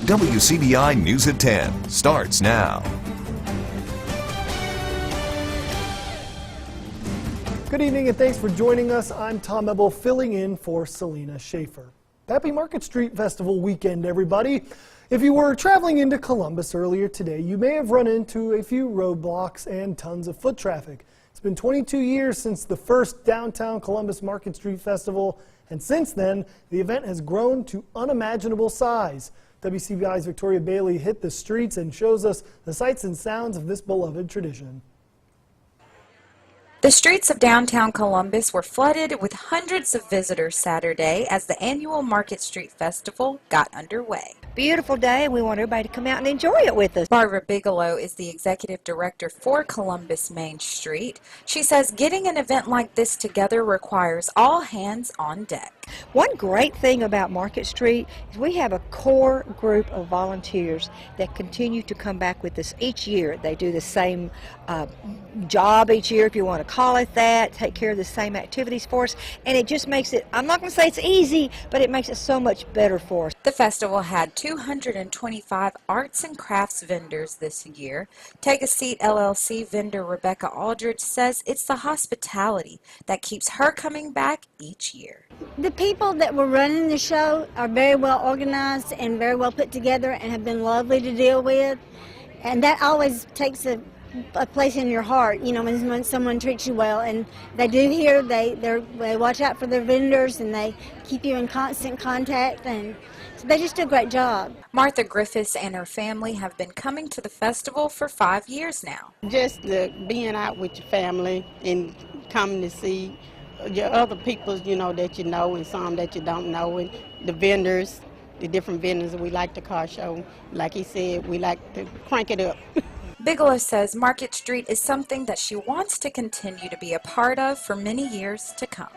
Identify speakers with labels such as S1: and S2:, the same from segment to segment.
S1: WCBI News at 10 starts now.
S2: Good evening and thanks for joining us. I'm Tom Ebel filling in for Selena Schaefer. Happy Market Street Festival weekend, everybody. If you were traveling into Columbus earlier today, you may have run into a few roadblocks and tons of foot traffic. It's been 22 years since the first downtown Columbus Market Street Festival, and since then, the event has grown to unimaginable size. WCBI's Victoria Bailey hit the streets and shows us the sights and sounds of this beloved tradition.
S3: The streets of downtown Columbus were flooded with hundreds of visitors Saturday as the annual Market Street Festival got underway.
S4: Beautiful day, and we want everybody to come out and enjoy it with us.
S3: Barbara Bigelow is the executive director for Columbus Main Street. She says getting an event like this together requires all hands on deck.
S4: One great thing about Market Street is we have a core group of volunteers that continue to come back with us each year. They do the same job each year, if you want to call it that, take care of the same activities for us, and it just makes it, I'm not going to say it's easy, but it makes it so much better for us.
S3: The festival had 225 arts and crafts vendors this year. Take a Seat LLC vendor Rebecca Aldridge says it's the hospitality that keeps her coming back each year.
S5: The people that were running the show are very well organized and very well put together and have been lovely to deal with, and that always takes a place in your heart, you know, when someone treats you well. And they do here, they watch out for their vendors and they keep you in constant contact, and so they just do a great job.
S3: Martha Griffiths and her family have been coming to the festival for 5 years now.
S6: Just being out with your family and coming to see your other people, you know, that you know and some that you don't know, and the vendors, the different vendors that we like the car show. Like he said, we like to crank it up.
S3: Bigelow says Market Street is something that she wants to continue to be a part of for many years to come.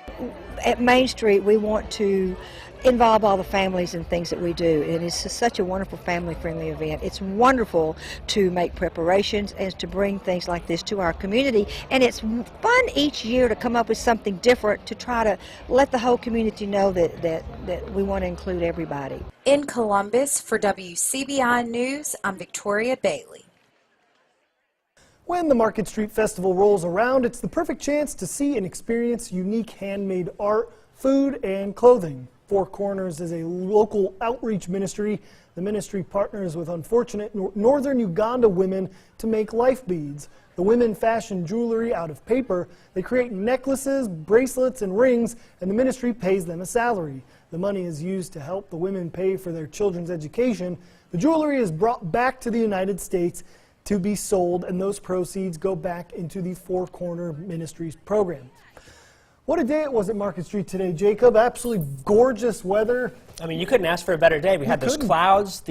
S4: At Main Street, we want to involve all the families in things that we do, and it's just such a wonderful family-friendly event. It's wonderful to make preparations and to bring things like this to our community, and it's fun each year to come up with something different to try to let the whole community know that we want to include everybody.
S3: In Columbus, for WCBI News, I'm Victoria Bailey.
S2: When the Market Street Festival rolls around, it's the perfect chance to see and experience unique handmade art, food, and clothing. Four Corners is a local outreach ministry. The ministry partners with unfortunate northern Uganda women to make life beads. The women fashion jewelry out of paper. They create necklaces, bracelets, and rings, and the ministry pays them a salary. The money is used to help the women pay for their children's education. The jewelry is brought back to the United States to be sold, and those proceeds go back into the Four Corner Ministries program. What a day it was at Market Street today, Jacob. Absolutely gorgeous weather.
S7: I mean, you couldn't ask for a better day. We had those clouds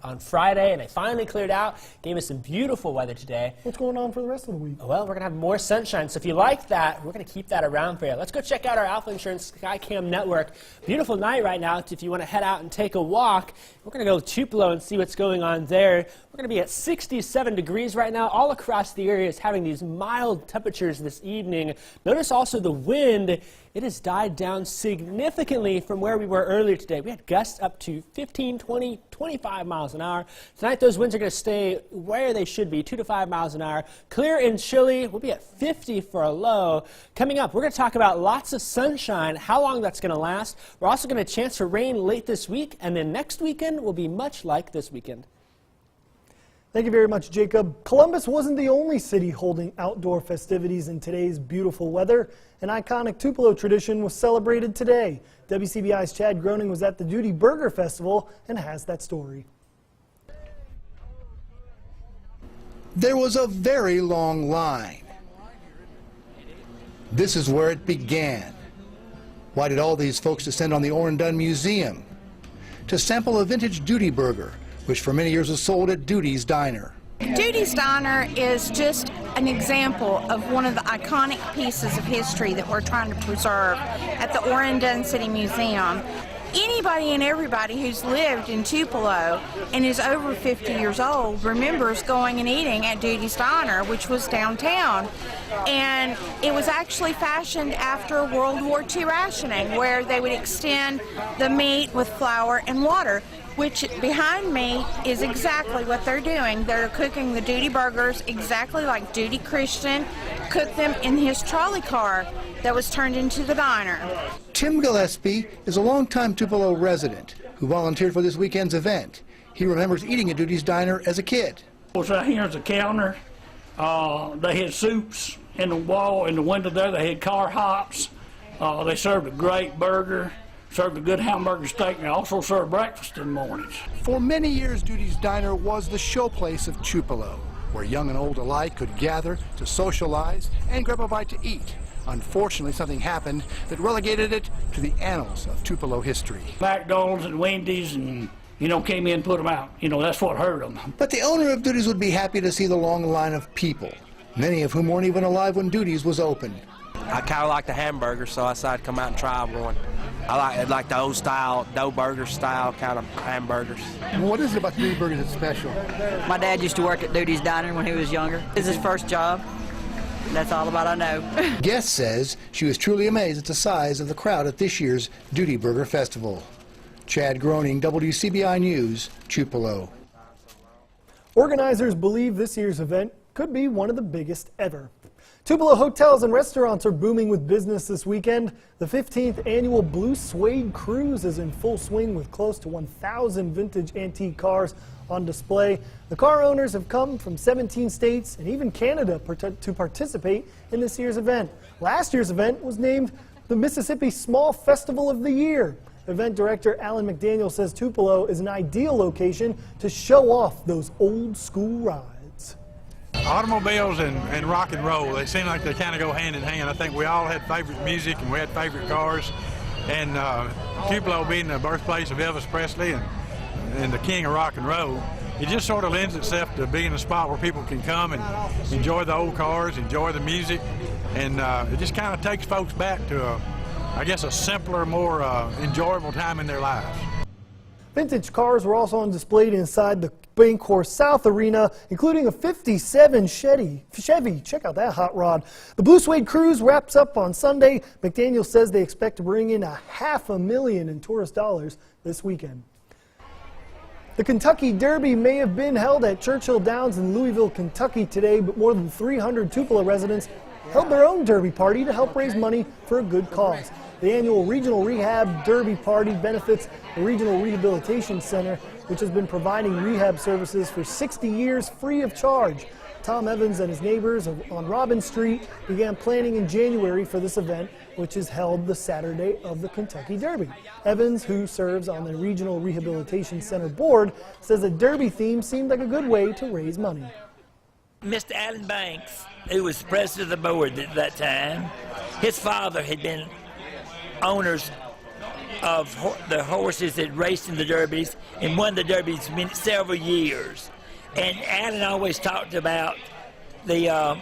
S7: on Friday, and they finally cleared out. Gave us some beautiful weather today.
S2: What's going on for the rest of the week?
S7: Well, we're going to have more sunshine, so if you like that, we're going to keep that around for you. Let's go check out our Alpha Insurance Skycam network. Beautiful night right now if you want to head out and take a walk. We're going to go to Tupelo and see what's going on there. We're going to be at 67 degrees right now. All across the area is having these mild temperatures this evening. Notice also the wind. It has died down significantly from where we were earlier today. We had gusts up to 15, 20, 25 miles an hour. Tonight, those winds are going to stay where they should be, 2 to 5 miles an hour. Clear and chilly. We'll be at 50 for a low. Coming up, we're going to talk about lots of sunshine, how long that's going to last. We're also going to chance for rain late this week, and then next weekend will be much like this weekend.
S2: Thank you very much, Jacob. Columbus wasn't the only city holding outdoor festivities in today's beautiful weather. An iconic Tupelo tradition was celebrated today. WCBI's Chad Groening was at the Duty Burger Festival and has that story.
S8: There was a very long line. This is where it began. Why did all these folks descend on the Orndun Museum? To sample a vintage Duty Burger, which for many years was sold at Duty's Diner.
S9: Duty's Diner is just an example of one of the iconic pieces of history that we're trying to preserve at the Orndun City Museum. Anybody and everybody who's lived in Tupelo and is over 50 years old remembers going and eating at Duty's Diner, which was downtown. And it was actually fashioned after World War II rationing, where they would extend the meat with flour and water. which behind me is exactly what they're doing. They're cooking the Duty burgers exactly like Duty Christian cooked them in his trolley car that was turned into the diner.
S8: Tim Gillespie is a longtime Tupelo resident who volunteered for this weekend's event. He remembers eating at Duty's Diner as a kid.
S10: Right here's a counter. They had soups in the wall, in the window there. They had car hops. They served a great burger, served a good hamburger steak, and they also served breakfast in the mornings.
S8: For many years, Duty's Diner was the showplace of Tupelo, where young and old alike could gather to socialize and grab a bite to eat. Unfortunately, something happened that relegated it to the annals of Tupelo history.
S10: McDonald's and Wendy's and, came in and put them out. That's what hurt them.
S8: But the owner of Duty's would be happy to see the long line of people, many of whom weren't even alive when Duty's was open.
S11: I kind of like the hamburger, so I decided to come out and try one. I like the old style, dough burger style kind of hamburgers.
S8: And what is it about the Duty burgers that's special?
S12: My dad used to work at Duty's Diner when he was younger. This is his first job. That's all about I know.
S8: Guest says she was truly amazed at the size of the crowd at this year's Duty Burger Festival. Chad Groening, WCBI News, Tupelo.
S2: Organizers believe this year's event could be one of the biggest ever. Tupelo hotels and restaurants are booming with business this weekend. The 15th annual Blue Suede Cruise is in full swing with close to 1,000 vintage antique cars on display. The car owners have come from 17 states and even Canada to participate in this year's event. Last year's event was named the Mississippi Small Festival of the Year. Event director Alan McDaniel says Tupelo is an ideal location to show off those old school rides.
S13: Automobiles and rock and roll, they seem like they kind of go hand in hand. I think we all had favorite music and we had favorite cars. And Tupelo being the birthplace of Elvis Presley and the king of rock and roll, it just sort of lends itself to being a spot where people can come and enjoy the old cars, enjoy the music, and it just kind of takes folks back to, a simpler, more enjoyable time in their lives.
S2: Vintage cars were also on display inside the Bancorp South Arena, including a 57 Chevy. Check out that hot rod. The Blue Suede Cruise wraps up on Sunday. McDaniel says they expect to bring in $500,000 in tourist dollars this weekend. The Kentucky Derby may have been held at Churchill Downs in Louisville, Kentucky today, but more than 300 Tupelo residents held their own Derby party to help raise money for a good cause. The annual Regional Rehab Derby Party benefits the Regional Rehabilitation Center, which has been providing rehab services for 60 years free of charge. Tom Evans and his neighbors on Robin Street began planning in January for this event, which is held the Saturday of the Kentucky Derby. Evans, who serves on the Regional Rehabilitation Center board, says the Derby theme seemed like a good way to raise money.
S14: Mr. Alan Banks, who was president of the board at that time, his father had been owners of the horses that raced in the derbies and won the derbies several years. And Alan always talked about the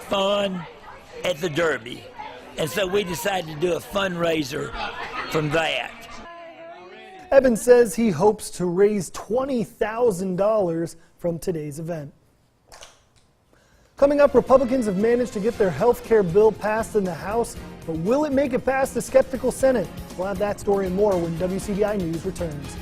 S14: fun at the derby. And so we decided to do a fundraiser from that.
S2: Evans says he hopes to raise $20,000 from today's event. Coming up, Republicans have managed to get their health care bill passed in the House, but will it make it past the skeptical Senate? We'll have that story and more when WCBI News returns.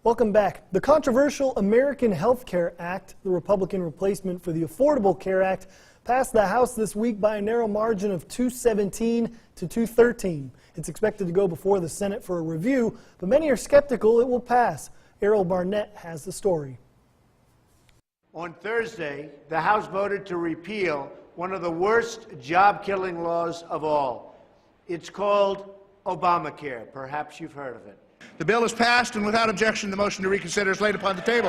S2: Welcome back. The controversial American Health Care Act, the Republican replacement for the Affordable Care Act, passed the House this week by a narrow margin of 217 to 213. It's expected to go before the Senate for a review, but many are skeptical it will pass. Errol Barnett has the story.
S15: On Thursday, the House voted to repeal one of the worst job-killing laws of all. It's called Obamacare. Perhaps you've heard of it.
S8: The bill is passed, and without objection, the motion to reconsider is laid upon the table.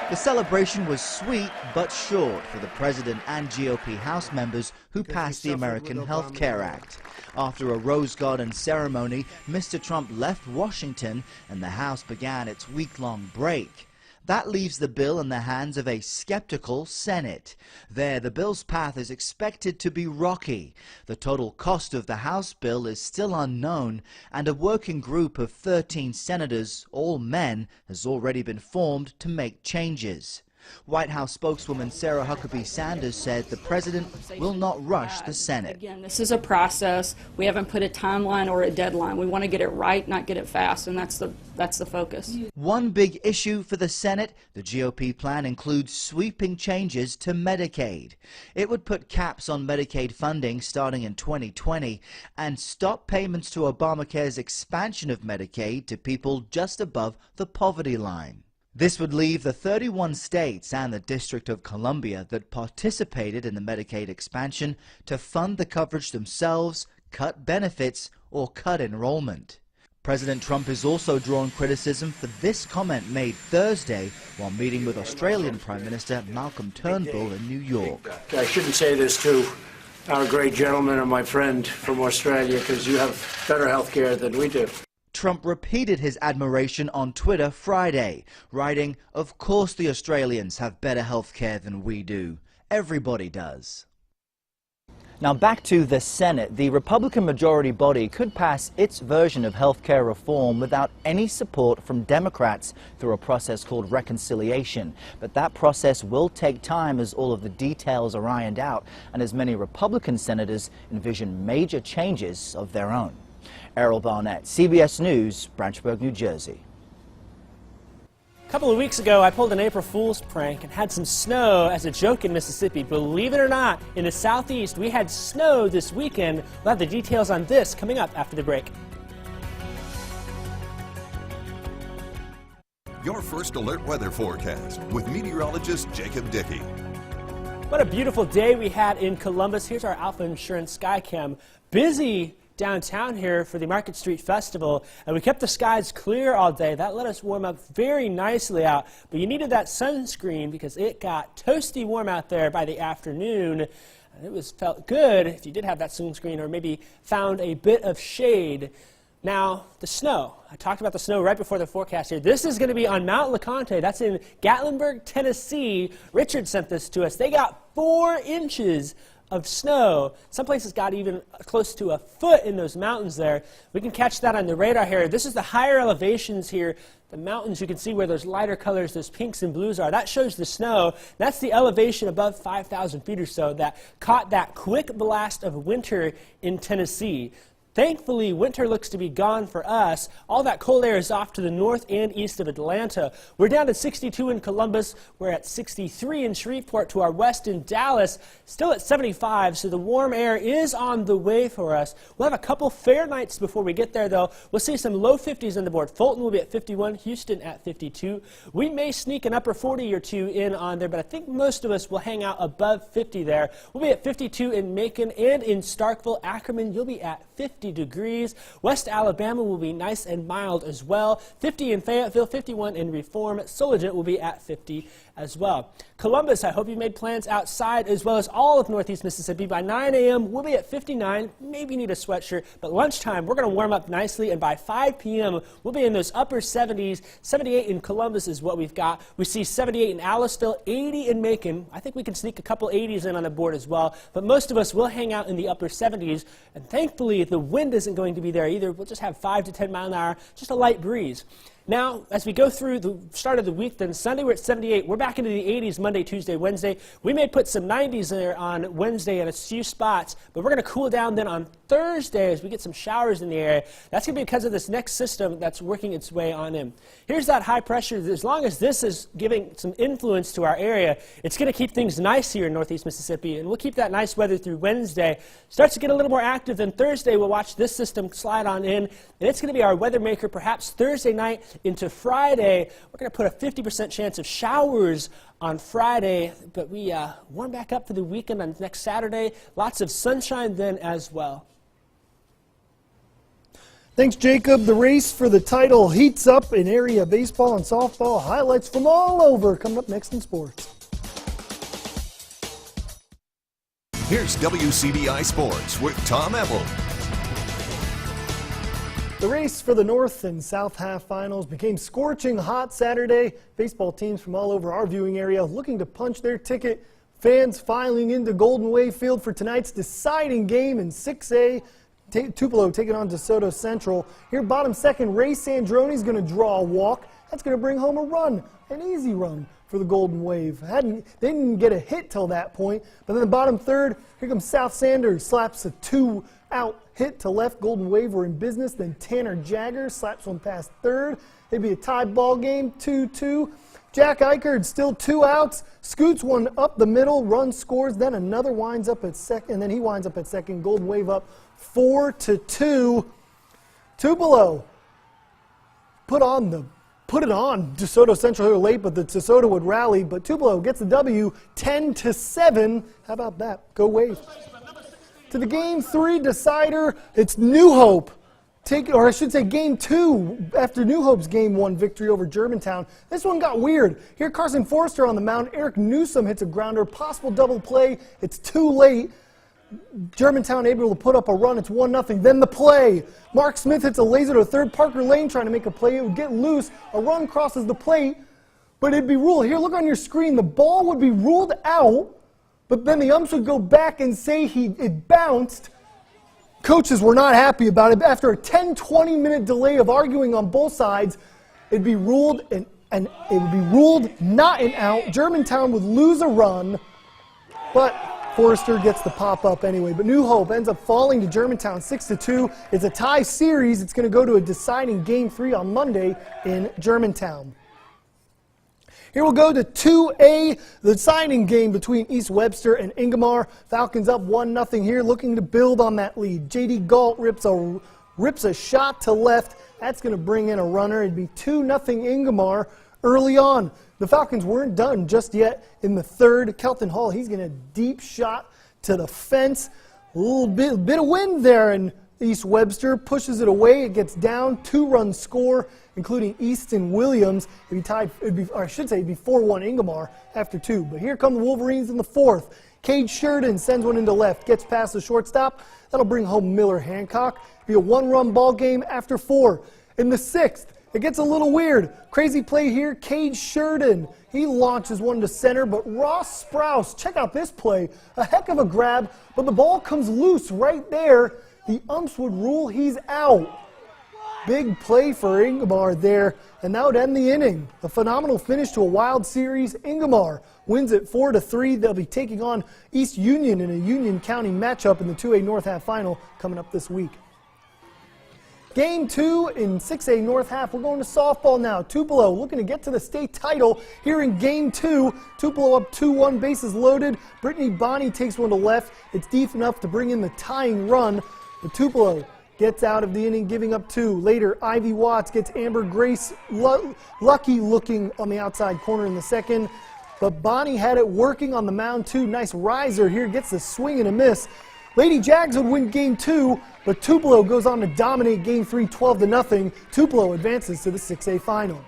S16: The celebration was sweet but short for the president and GOP House members who passed the American Health Care Act. After a Rose Garden ceremony, Mr. Trump left Washington and the House began its week-long break. That leaves the bill in the hands of a skeptical Senate. There, the bill's path is expected to be rocky. The total cost of the House bill is still unknown, and a working group of 13 senators, all men, has already been formed to make changes. White House spokeswoman Sarah Huckabee Sanders said the president will not rush the Senate.
S17: Again, this is a process. We haven't put a timeline or a deadline. We want to get it right, not get it fast, and that's the focus.
S16: One big issue for the Senate, the GOP plan includes sweeping changes to Medicaid. It would put caps on Medicaid funding starting in 2020 and stop payments to Obamacare's expansion of Medicaid to people just above the poverty line. This would leave the 31 states and the District of Columbia that participated in the Medicaid expansion to fund the coverage themselves, cut benefits, or cut enrollment. President Trump is also drawn criticism for this comment made Thursday while meeting with Australian Prime Minister Malcolm Turnbull in New York.
S15: I shouldn't say this to our great gentleman and my friend from Australia because you have better health care than we do.
S16: Trump repeated his admiration on Twitter Friday, writing, "Of course the Australians have better health care than we do. Everybody does." Now back to the Senate. The Republican majority body could pass its version of health care reform without any support from Democrats through a process called reconciliation. But that process will take time as all of the details are ironed out and as many Republican senators envision major changes of their own. Errol Barnett, CBS News, Branchburg, New Jersey.
S7: A couple of weeks ago, I pulled an April Fool's prank and had some snow as a joke in Mississippi. Believe it or not, in the southeast, we had snow this weekend. We'll have the details on this coming up after the break.
S1: Your first alert weather forecast with meteorologist Jacob Dickey.
S7: What a beautiful day we had in Columbus. Here's our Alpha Insurance Skycam. Busy downtown here for the Market Street Festival, and we kept the skies clear all day. That let us warm up very nicely out, but you needed that sunscreen because it got toasty warm out there by the afternoon. And it felt good if you did have that sunscreen or maybe found a bit of shade. Now, the snow. I talked about the snow right before the forecast here. This is going to be on Mount LeConte. That's in Gatlinburg, Tennessee. Richard sent this to us. They got 4 inches of snow. Some places got even close to a foot in those mountains there. We can catch that on the radar here. This is the higher elevations here. The mountains, you can see where those lighter colors, those pinks and blues are. That shows the snow. That's the elevation above 5,000 feet or so that caught that quick blast of winter in Tennessee. Thankfully, winter looks to be gone for us. All that cold air is off to the north and east of Atlanta. We're down to 62 in Columbus. We're at 63 in Shreveport to our west in Dallas. Still at 75, so the warm air is on the way for us. We'll have a couple fair nights before we get there, though. We'll see some low 50s on the board. Fulton will be at 51, Houston at 52. We may sneak an upper 40 or 2 in on there, but I think most of us will hang out above 50 there. We'll be at 52 in Macon and in Starkville. Ackerman, you'll be at 50 degrees. West Alabama will be nice and mild as well. 50 in Fayetteville, 51 in Reform. Soligent will be at 50 as well. Columbus, I hope you made plans outside as well as all of Northeast Mississippi. By 9 a.m., we'll be at 59. Maybe need a sweatshirt, but lunchtime, we're going to warm up nicely, and by 5 p.m., we'll be in those upper 70s. 78 in Columbus is what we've got. We see 78 in Aliceville, 80 in Macon. I think we can sneak a couple 80s in on the board as well, but most of us will hang out in the upper 70s, and thankfully, the wind isn't going to be there either. We'll just have 5 to 10 mile an hour, just a light breeze. Now, as we go through the start of the week, then Sunday we're at 78. We're back into the 80s Monday, Tuesday, Wednesday. We may put some 90s there on Wednesday in a few spots, but we're going to cool down then on Thursday as we get some showers in the area. That's going to be because of this next system that's working its way on in. Here's that high pressure. As long as this is giving some influence to our area, it's going to keep things nice here in Northeast Mississippi, and we'll keep that nice weather through Wednesday. Starts to get a little more active then Thursday. We'll watch this system slide on in, and it's going to be our weather maker perhaps Thursday night into Friday. We're going to put a 50% chance of showers on Friday, but we warm back up for the weekend on next Saturday. Lots of sunshine then as well.
S2: Thanks, Jacob. The race for the title heats up in area baseball and softball. Highlights from all over coming up next in sports.
S1: Here's WCBI Sports with Tom Ebel.
S2: The race for the North and South half finals became scorching hot Saturday. Baseball teams from all over our viewing area looking to punch their ticket. Fans filing into Golden Wave Field for tonight's deciding game in 6A. Tupelo taking on DeSoto Central. Here, bottom second, Ray Sandroni's going to draw a walk. That's going to bring home a run, an easy run for the Golden Wave. They didn't get a hit till that point, but then the bottom third, here comes South Sanders, slaps a 2-out hit to left. Golden Wave were in business. Then Tanner Jagger slaps one past third. It'd be a tie ball game, 2-2. Jack Eichard still 2 outs, scoots one up the middle, run scores, then another winds up at second, and then he winds up at second. Golden Wave up 4-2. Tupelo put it on DeSoto Central here late, but the DeSoto would rally, but Tupelo gets the W 10-7. How about that? Go Wave. To the Game 3 decider, it's New Hope. Game 2 after New Hope's Game 1 victory over Germantown. This one got weird. Here, Carson Forrester on the mound. Eric Newsom hits a grounder. Possible double play. It's too late. Germantown able to put up a run. It's 1-0. Then the play. Mark Smith hits a laser to third. Parker Lane trying to make a play. It would get loose. A run crosses the plate, but it'd be ruled. Here, look on your screen. The ball would be ruled out, but then the umps would go back and say it bounced. Coaches were not happy about it. After a 10-20 minute delay of arguing on both sides, it'd be ruled and it would be ruled not an out. Germantown would lose a run, but Forrester gets the pop up anyway. But New Hope ends up falling to Germantown 6-2. It's a tie series. It's going to go to a deciding Game 3 on Monday in Germantown. Here we'll go to 2A, the deciding game between East Webster and Ingomar. Falcons up 1-0 here, looking to build on that lead. J.D. Galt rips a shot to left. That's going to bring in a runner. It'd be 2-0 Ingomar early on. The Falcons weren't done just yet in the third. Kelton Hall, he's getting a deep shot to the fence. A little bit of wind there, and East Webster pushes it away. It gets down, 2-run score, including Easton Williams. It'd be 4-1 Ingomar after 2. But here come the Wolverines in the fourth. Cade Sheridan sends one into left, gets past the shortstop. That'll bring home Miller Hancock. It'll be a 1-run ball game after 4. In the sixth, it gets a little weird. Crazy play here, Cade Sheridan. He launches one to center, but Ross Sprouse, check out this play. A heck of a grab, but the ball comes loose right there. The umps would rule he's out. Big play for Ingomar there, and that would end the inning. A phenomenal finish to a wild series. Ingomar wins it 4-3. They'll be taking on East Union in a Union County matchup in the 2A North Half Final coming up this week. Game 2 in 6A North Half. We're going to softball now. Tupelo looking to get to the state title here in Game 2. Tupelo up 2-1, bases loaded. Brittany Bonney takes one to left. It's deep enough to bring in the tying run. But Tupelo gets out of the inning, giving up 2. Later, Ivy Watts gets Amber Grace lucky looking on the outside corner in the second. But Bonney had it working on the mound too. Nice riser here, gets the swing and a miss. Lady Jags would win Game 2, but Tupelo goes on to dominate Game 3 12-0. Tupelo advances to the 6A final.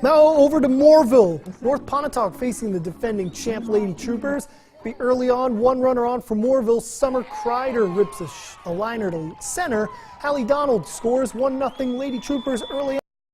S2: Now over to Moorville. North Pontotoc facing the defending champ Lady Troopers. Be early on, 1 runner on for Moorville. Summer Kreider rips a liner to center. Hallie Donald scores 1-0 Lady Troopers early on.